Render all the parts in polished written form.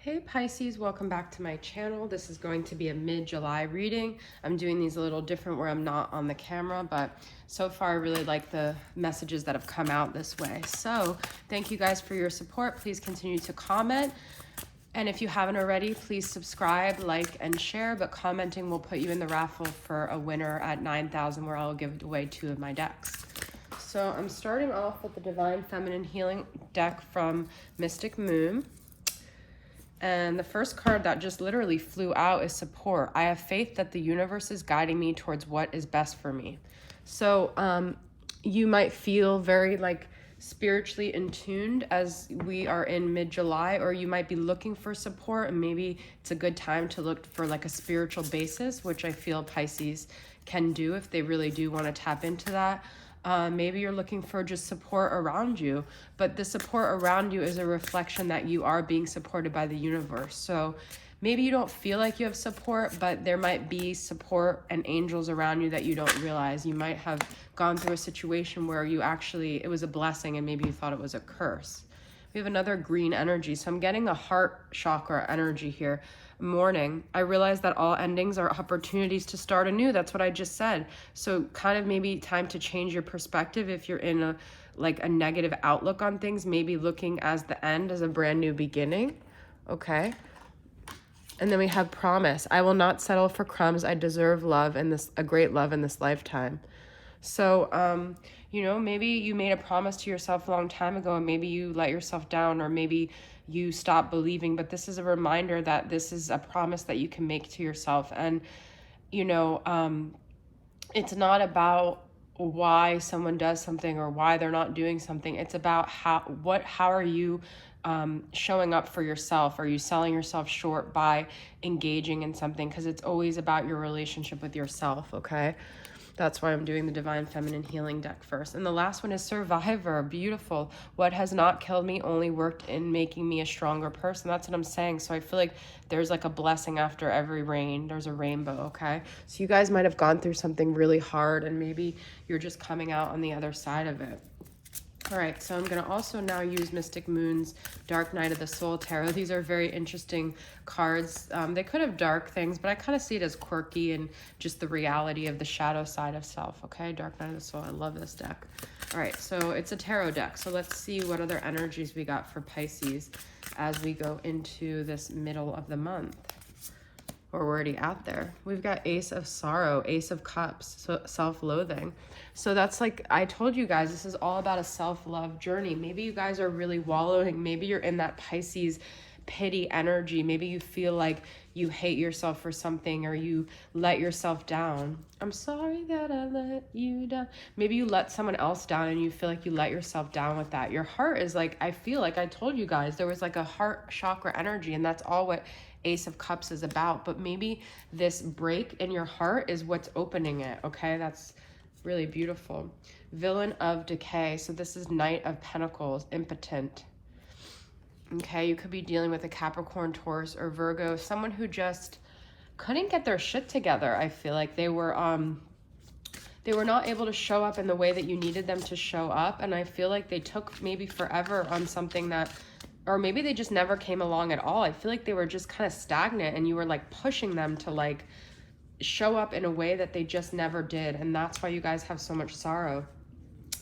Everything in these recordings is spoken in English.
Hey Pisces, welcome back to my channel. This is going to be a mid-July reading. I'm doing these a little different where I'm not on the camera, but so far I really like the messages that have come out this way. So thank you guys for your support. Please continue to comment. And if you haven't already, please subscribe, like, and share. But commenting will put you in the raffle for a winner at 9,000 where I'll give away 2 of my decks. So I'm starting off with the Divine Feminine Healing deck from Mystic Moon. And the first card that just literally flew out is support. I have faith that the universe is guiding me towards what is best for me. So you might feel very like spiritually in tuned as we are in mid-July, or you might be looking for support, and maybe it's a good time to look for like a spiritual basis, which I feel Pisces can do if they really do want to tap into that. Maybe you're looking for just support around you, but the support around you is a reflection that you are being supported by the universe. So maybe you don't feel like you have support, but there might be support and angels around you that you don't realize. You might have gone through a situation where it was a blessing and maybe you thought it was a curse. We have another green energy. So I'm getting a heart chakra energy here. Morning, I realize that all endings are opportunities to start anew. That's what I just said. So kind of maybe time to change your perspective if you're in a negative outlook on things, maybe looking as the end as a brand new beginning. Okay. And then we have promise. I will not settle for crumbs. I deserve love and a great love in this lifetime. So, maybe you made a promise to yourself a long time ago and maybe you let yourself down, or maybe you stopped believing, but this is a reminder that this is a promise that you can make to yourself. And, it's not about why someone does something or why they're not doing something. It's about how are you showing up for yourself? Are you selling yourself short by engaging in something? Because it's always about your relationship with yourself, okay? That's why I'm doing the Divine Feminine Healing deck first. And the last one is Survivor. Beautiful. What has not killed me only worked in making me a stronger person. That's what I'm saying. So I feel like there's like a blessing after every rain. There's a rainbow, okay? So you guys might have gone through something really hard and maybe you're just coming out on the other side of it. All right, so I'm going to also now use Mystic Moon's Dark Night of the Soul Tarot. These are very interesting cards. They could have dark things, but I kind of see it as quirky and just the reality of the shadow side of self, okay? Dark Night of the Soul. I love this deck. All right, so it's a tarot deck. So let's see what other energies we got for Pisces as we go into this middle of the month. Or we're already out there. We've got Ace of Sorrow, Ace of Cups, so self-loathing. So that's like, I told you guys, this is all about a self-love journey. Maybe you guys are really wallowing. Maybe you're in that Pisces pity energy. Maybe you feel like you hate yourself for something or you let yourself down. I'm sorry that I let you down. Maybe you let someone else down and you feel like you let yourself down with that. Your heart is like, I feel like I told you guys, there was like a heart chakra energy, and that's all what Ace of Cups is about. But maybe this break in your heart is what's opening it, okay? That's really beautiful. Villain of Decay. So this is Knight of Pentacles, impotent. Okay, you could be dealing with a Capricorn, Taurus, or Virgo, someone who just couldn't get their shit together. I feel like they were not able to show up in the way that you needed them to show up, and I feel like they took maybe forever on something that, or maybe they just never came along at all. I feel like they were just kind of stagnant and you were like pushing them to like show up in a way that they just never did, and that's why you guys have so much sorrow.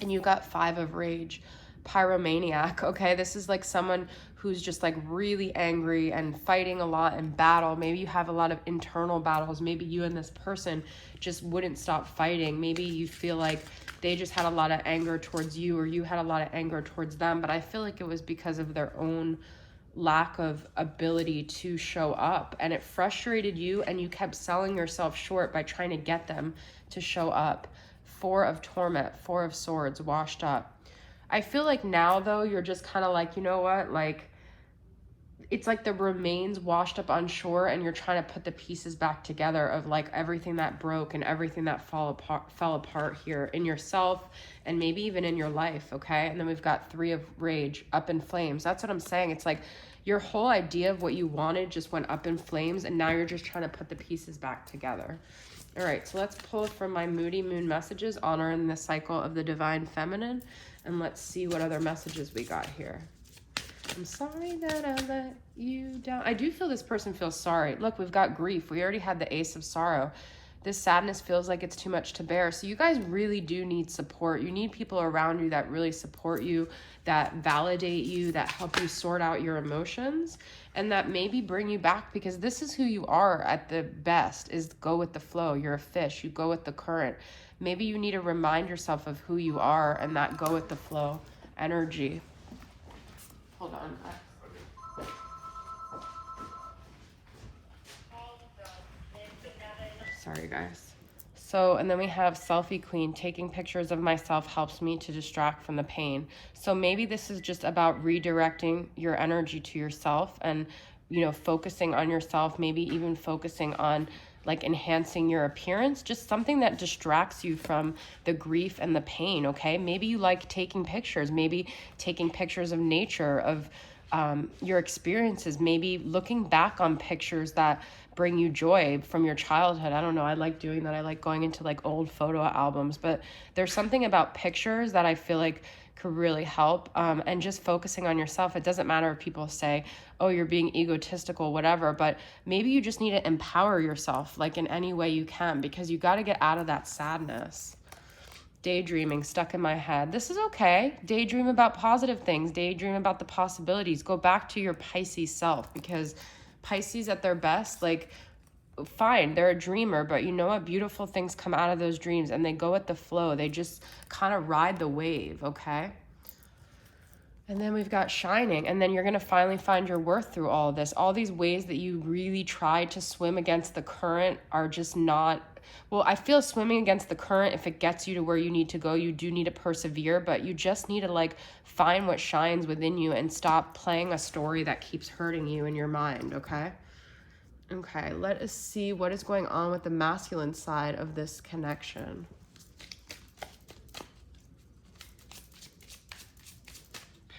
And you got 5 of Rage. Pyromaniac, okay? This is like someone who's just like really angry and fighting a lot in battle. Maybe you have a lot of internal battles. Maybe you and this person just wouldn't stop fighting. Maybe you feel like they just had a lot of anger towards you, or you had a lot of anger towards them, but I feel like it was because of their own lack of ability to show up, and it frustrated you and you kept selling yourself short by trying to get them to show up. 4 of Torment, 4 of Swords, washed up. I feel like now, though, you're just kind of like, you know what, like, it's like the remains washed up on shore and you're trying to put the pieces back together of like everything that broke and everything that fell apart here in yourself and maybe even in your life, okay? And then we've got 3 of Rage, up in flames. That's what I'm saying. It's like your whole idea of what you wanted just went up in flames, and now you're just trying to put the pieces back together. All right, so let's pull from my Moody Moon messages, honoring the cycle of the Divine Feminine, and let's see what other messages we got here. I'm sorry that I let you down. I do feel this person feels sorry. Look, we've got grief. We already had the Ace of Sorrow. This sadness feels like it's too much to bear. So you guys really do need support. You need people around you that really support you, that validate you, that help you sort out your emotions, and that maybe bring you back, because this is who you are at the best, is go with the flow. You're a fish. You go with the current. Maybe you need to remind yourself of who you are and that go with the flow energy. Hold on. Sorry, guys. So, and then we have Selfie Queen. Taking pictures of myself helps me to distract from the pain. So maybe this is just about redirecting your energy to yourself and, you know, focusing on yourself, maybe even focusing on like enhancing your appearance, just something that distracts you from the grief and the pain, okay? Maybe you like taking pictures, maybe taking pictures of nature, of your experiences, maybe looking back on pictures that bring you joy from your childhood. I don't know. I like doing that. I like going into like old photo albums, but there's something about pictures that I feel like could really help. And just focusing on yourself. It doesn't matter if people say, oh, you're being egotistical, whatever, but maybe you just need to empower yourself like in any way you can, because you got to get out of that sadness. Daydreaming, stuck in my head. This is okay. Daydream about positive things. Daydream about the possibilities. Go back to your Pisces self, because Pisces at their best, like, fine, they're a dreamer, but you know what? Beautiful things come out of those dreams and they go with the flow. They just kind of ride the wave, okay? And then we've got shining, and then you're going to finally find your worth through all of this. All these ways that you really tried to swim against the current are just not, well, I feel swimming against the current, if it gets you to where you need to go, you do need to persevere, but you just need to like find what shines within you and stop playing a story that keeps hurting you in your mind, okay? Okay, let us see what is going on with the masculine side of this connection.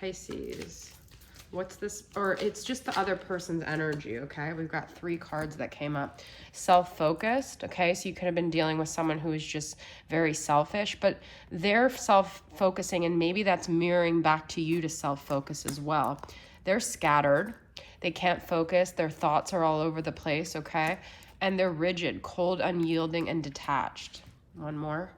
Pisces. What's this? Or it's just the other person's energy, okay? We've got 3 cards that came up. Self-focused, okay? So you could have been dealing with someone who is just very selfish, but they're self-focusing, and maybe that's mirroring back to you to self-focus as well. They're scattered. They can't focus. Their thoughts are all over the place, okay? And they're rigid, cold, unyielding, and detached. One more.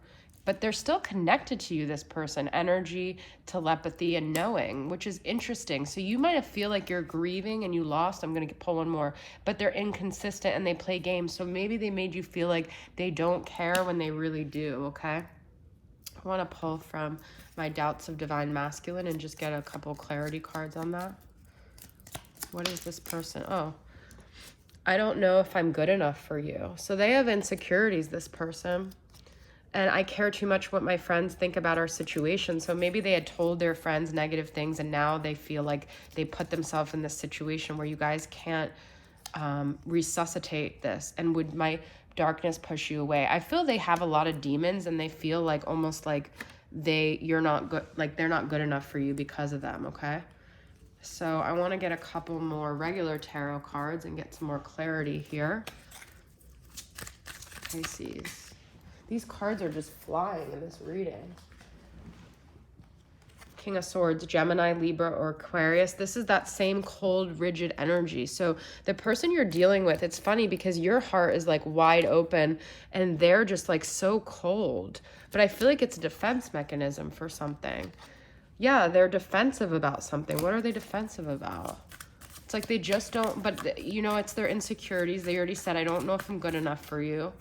But they're still connected to you, this person. Energy, telepathy, and knowing, which is interesting. So you might feel like you're grieving and you lost. I'm going to pull one more. But they're inconsistent and they play games. So maybe they made you feel like they don't care when they really do, okay? I want to pull from my Doubts of Divine Masculine and just get a couple clarity cards on that. What is this person? Oh, I don't know if I'm good enough for you. So they have insecurities, this person. And I care too much what my friends think about our situation. So maybe they had told their friends negative things, and now they feel like they put themselves in this situation where you guys can't resuscitate this. And would my darkness push you away? I feel they have a lot of demons, and they feel like almost like you're not good, like they're not good enough for you because of them, okay? So I want to get a couple more regular tarot cards and get some more clarity here. Pisces. These cards are just flying in this reading. King of Swords, Gemini, Libra, or Aquarius. This is that same cold, rigid energy. So the person you're dealing with, it's funny because your heart is like wide open and they're just like so cold. But I feel like it's a defense mechanism for something. Yeah, they're defensive about something. What are they defensive about? It's like they just don't, but you know, it's their insecurities. They already said, I don't know if I'm good enough for you.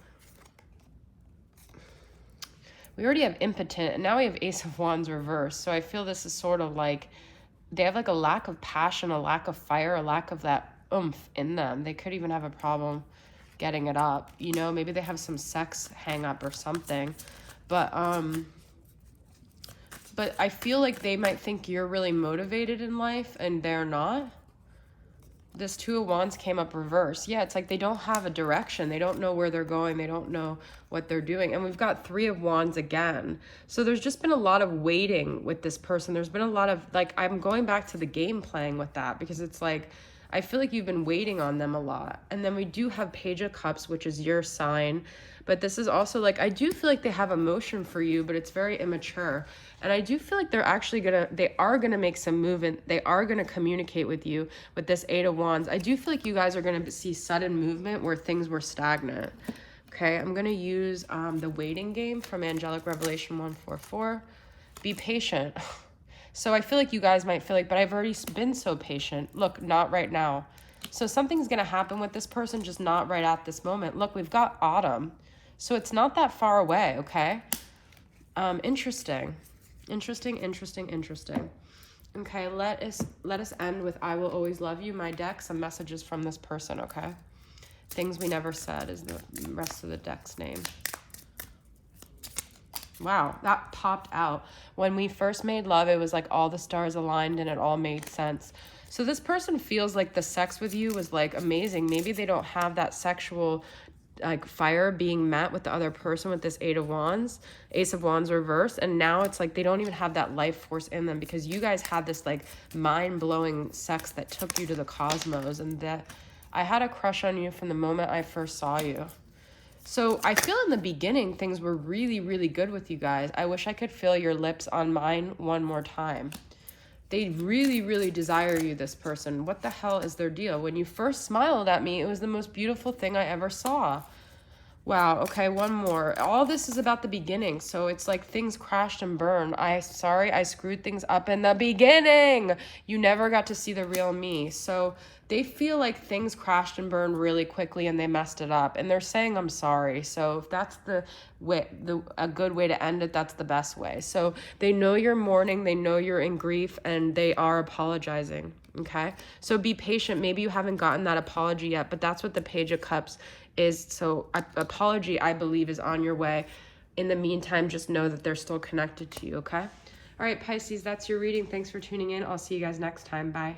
We already have impotent, and now we have Ace of Wands reversed. So I feel this is sort of like they have like a lack of passion, a lack of fire, a lack of that oomph in them. They could even have a problem getting it up. You know, maybe they have some sex hang up or something. But I feel like they might think you're really motivated in life and they're not. This Two of Wands came up reverse. Yeah, it's like they don't have a direction. They don't know where they're going. They don't know what they're doing. And we've got Three of Wands again. So there's just been a lot of waiting with this person. There's been a lot of, like, I'm going back to the game playing with that because it's like, I feel like you've been waiting on them a lot. And then we do have Page of Cups, which is your sign. But this is also like, I do feel like they have emotion for you, but it's very immature. And I do feel like they are gonna make some movement. They are gonna communicate with you with this Eight of Wands. I do feel like you guys are gonna see sudden movement where things were stagnant. Okay, I'm gonna use the waiting game from Angelic Revelation 144. Be patient. So I feel like you guys might feel like, but I've already been so patient. Look, not right now. So something's going to happen with this person, just not right at this moment. Look, we've got autumn. So it's not that far away, okay? Interesting. Okay, let us end with I Will Always Love You, my deck. Some messages from this person, okay? Things We Never Said is the rest of the deck's name. Wow, that popped out. When we first made love, it was like all the stars aligned and it all made sense. So this person feels like the sex with you was like amazing. Maybe they don't have that sexual like fire being met with the other person with this Ace of Wands reversed. And now it's like they don't even have that life force in them because you guys had this like mind-blowing sex that took you to the cosmos. And that I had a crush on you from the moment I first saw you. So I feel in the beginning, things were really, really good with you guys. I wish I could feel your lips on mine one more time. They really, really desire you, this person. What the hell is their deal? When you first smiled at me, it was the most beautiful thing I ever saw. Wow, okay, one more. All this is about the beginning, so it's like things crashed and burned. Sorry, I screwed things up in the beginning. You never got to see the real me. So they feel like things crashed and burned really quickly and they messed it up. And they're saying, I'm sorry. So if that's a good way to end it, that's the best way. So they know you're mourning, they know you're in grief, and they are apologizing, okay? So be patient. Maybe you haven't gotten that apology yet, but that's what the Page of Cups is. So apology, I believe, is on your way. In the meantime, just know that they're still connected to you, okay? All right, Pisces, that's your reading. Thanks for tuning in. I'll see you guys next time. Bye.